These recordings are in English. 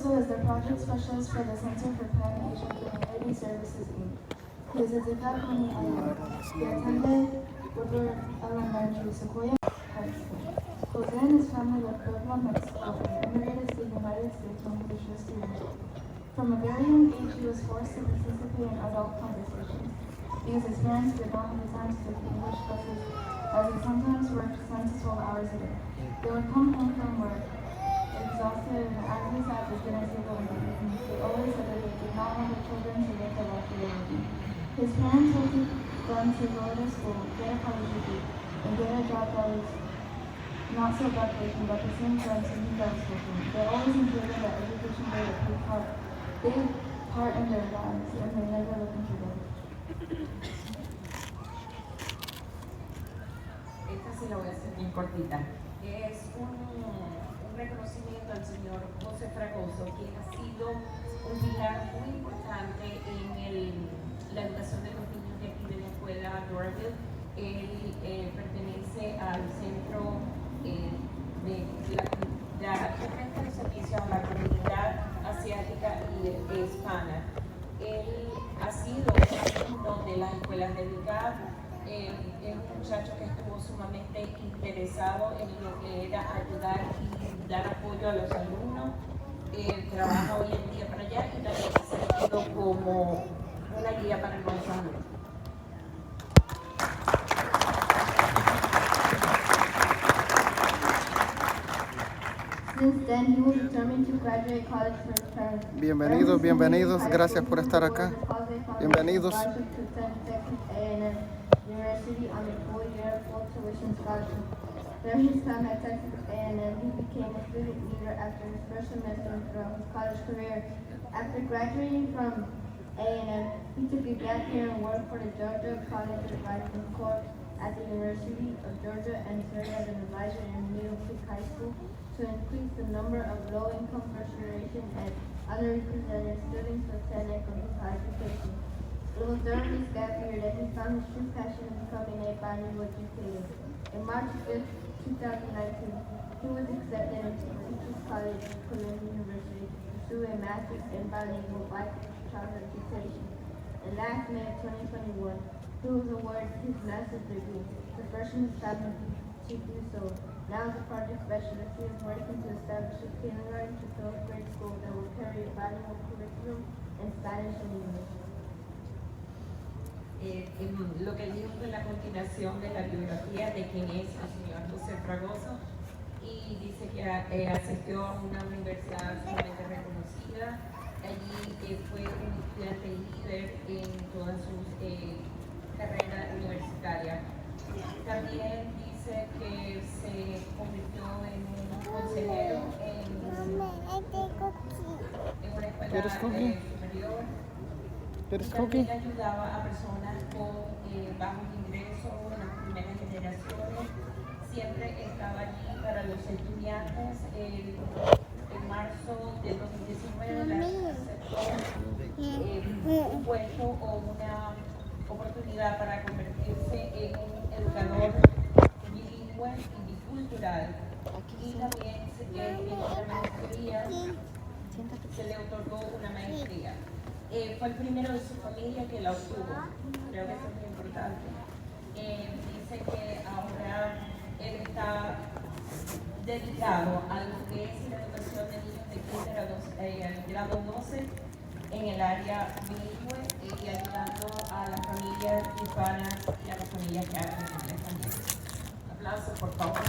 Fregoso is the project specialist for the Center for Pan Asian Community Services, Inc. He is a DeKalb County, Iowa. He attended Woodward Elementary, Sequoia High School. Jose and his family left Puebla, Mexico, and immigrated to the United States when he was just 3 years old. From a very young age, he was forced to participate in adult conversations because his parents did not have the time to take English classes, as he sometimes worked 10 to 12 hours a day. They would come home from work exhausted and anxious at the dinner table in the evening. They always said that they did not want their children to live the life they were living. His parents wanted them to go to school, get a college degree, and get a job that was not so backbreaking, but the same time something that was fulfilling. They always enjoyed that education played a big part in their lives, and they never looked into them. Esta sí la voy a hacer bien cortita. Es un reconocimiento al señor José Fregoso, quien ha sido un pilar muy importante en la educación de los niños de aquí de la escuela Graduación. Él pertenece al centro de ofrece los servicios a la comunidad asiática y hispana. Él ha sido alumno de las escuelas de DeKalb. Es un muchacho que estuvo sumamente interesado en lo que era ayudar y dar apoyo a los alumnos. Trabaja hoy en día para allá y también ha servido como una guía para los alumnos. Since then, he was determined to graduate college for his parents. Bienvenidos, gracias por estar acá. Bienvenidos. University on a full-year, full tuition scholarship. During his time at Texas A&M, he became a student leader after his first semester throughout his college career. After graduating from A&M, he took a gap year and worked for the Georgia College Advising Corps at the University of Georgia and served as an advisor in Middle Creek High School to increase the number of low-income, first-generation, and underrepresented students who attend and complete higher education. It was during this gap year that he found his true passion in becoming a bilingual educator. In March 5, 2019, he was accepted into Teachers College of Columbia University to pursue a master's in bilingual Black childhood education. And last May of 2021, he was awarded his master's degree, the first in his family to do so. Now as a project specialist, he is working to establish a kindergarten to 12th grade school that will carry a bilingual curriculum in Spanish and English. Lo que dijo fue la continuación de la biografía de quién es el señor José Fregoso, y dice que asistió a una universidad sumamente reconocida. Allí fue un estudiante líder en todas sus carreras universitarias. También dice que se convirtió en un consejero en una escuela superior. También ayudaba a personas con bajos ingresos, las primeras generaciones. Siempre estaba allí para los estudiantes. En marzo del 2019 aceptó un puesto o una oportunidad para convertirse en un educador bilingüe y bicultural. Y también en otra maestría se le otorgó una maestría. Fue el primero de su familia que la obtuvo. Creo que eso es muy importante. Dice que ahora él está dedicado a lo que es la educación de niños de kinder al grado 12 en el área bilingüe y ayudando a las familias hispanas y a las familias que hablan inglés también. Un aplauso, por favor.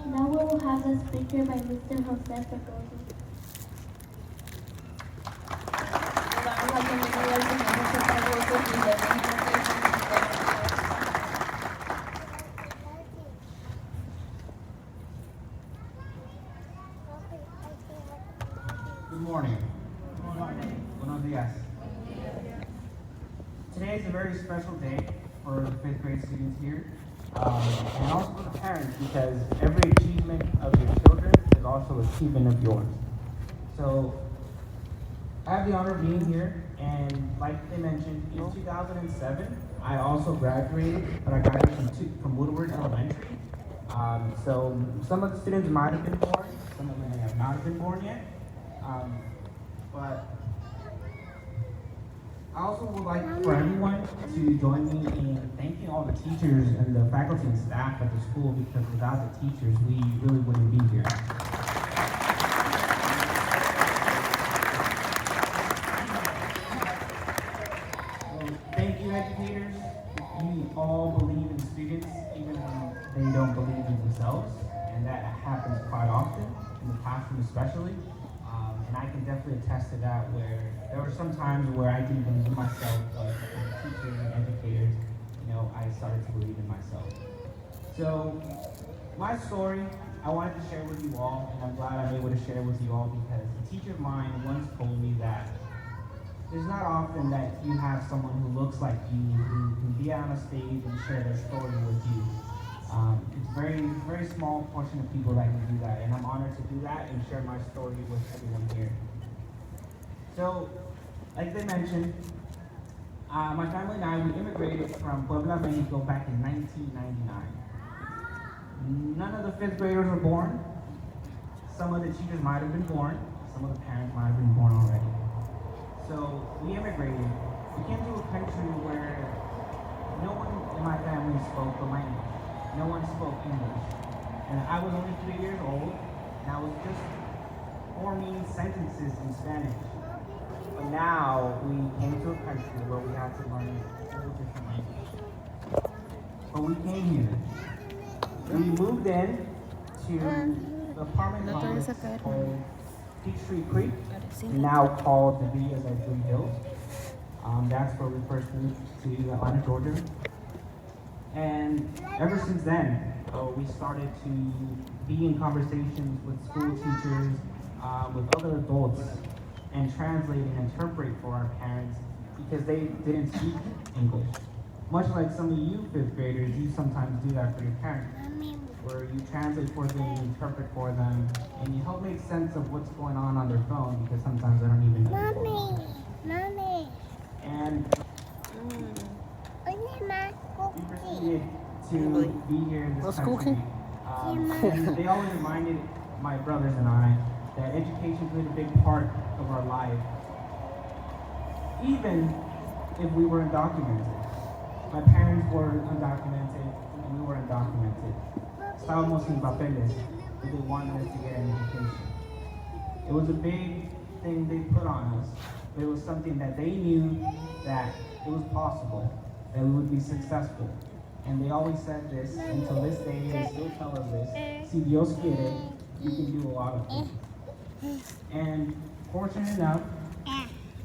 Now we will have a speaker by Mr. José Fregoso. Damos la bienvenida al señor José Fregoso y le pedimos Good morning. Buenos días. Today is a very special day for the 5th grade students here, and also for the parents, because every achievement of your children is also an achievement of yours. So I have the honor of being here And like they mentioned, in 2007, I also graduated, but I graduated from Woodward Elementary. So some of the students might have been born, some of them may have not been born yet. But I also would like for everyone to join me in thanking all the teachers and the faculty and staff at the school, because without the teachers, we really wouldn't be here. Thank you, educators. You all believe in students even when they don't believe in themselves, and that happens quite often, in the classroom especially. And I can definitely attest to that, where there were some times where I didn't believe in myself, but as teachers and educators, I started to believe in myself. So, my story, I wanted to share with you all, and I'm glad I'm able to share with you all, because a teacher of mine once told me that it's not often that you have someone who looks like you, who can be on a stage and share their story with you. It's very small portion of people that can do that, and I'm honored to do that and share my story with everyone here. So, like they mentioned, my family and I, we immigrated from Puebla, Mexico back in 1999. None of the fifth graders were born. Some of the teachers might have been born. Some of the parents might have been born already. So we immigrated. We came to a country where no one in my family spoke the language. No one spoke English. And I was only 3 years old, and I was just forming sentences in Spanish. But now we came to a country where we had to learn a whole different language. But we came here. We moved in to the apartment complex called Peachtree Creek, now called the Villas at Green Hills. That's where we first moved to Atlanta, Georgia. And ever since then, we started to be in conversations with school teachers, with other adults, and translate and interpret for our parents, because they didn't speak English. Much like some of you fifth graders, you sometimes do that for your parents, where you translate for them, you interpret for them, and you help make sense of what's going on their phone, because sometimes they don't even know what's going on. Mommy. And we proceeded to be here in this country. And they always reminded my brothers and I that education played a big part of our life, even if we were undocumented. My parents were undocumented, and we were undocumented. Estábamos sin papeles, but they wanted us to get an education. It was a big thing they put on us, but it was something that they knew that it was possible, that we would be successful. And they always said this, until this day, they still tell us this: si Dios quiere, you can do a lot of things. And fortunate enough,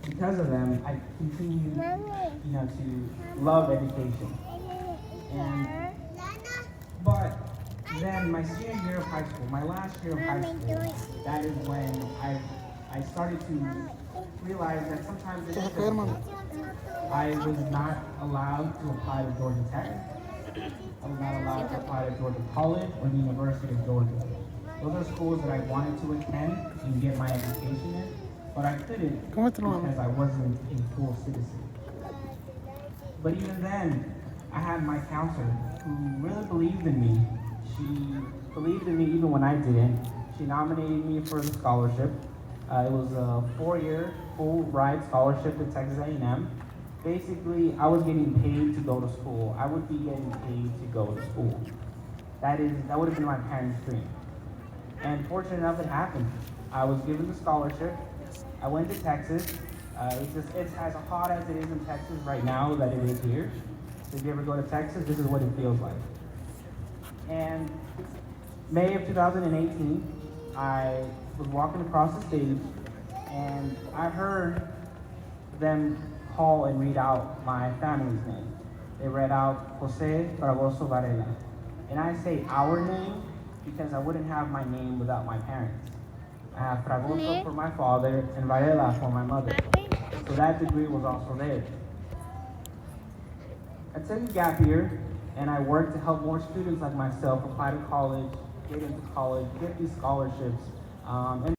because of them, I continue, to love education. But then my senior year of high school, my last year of high school, that is when I started to realize that sometimes it's difficult. I was not allowed to apply to Georgia Tech. I was not allowed to apply to Georgia College or the University of Georgia. Those are schools that I wanted to attend and get my education in, but I couldn't because I wasn't a full citizen. But even then, I had my counselor who really believed in me. She believed in me even when I didn't. She nominated me for the scholarship. It was a 4-year full ride scholarship at Texas A&M. Basically, I was getting paid to go to school. I would be getting paid to go to school. That would have been my parents' dream. And fortunate enough, it happened. I was given the scholarship. I went to Texas. It's as hot as it is in Texas right now that it is here. So if you ever go to Texas, this is what it feels like. And May of 2018, I was walking across the stage, and I heard them call and read out my family's name. They read out Jose Fragoso Varela. And I say our name because I wouldn't have my name without my parents. I have Fragoso for my father and Varela for my mother. So that degree was also there. I took a gap year, and I worked to help more students like myself apply to college, get into college, get these scholarships, and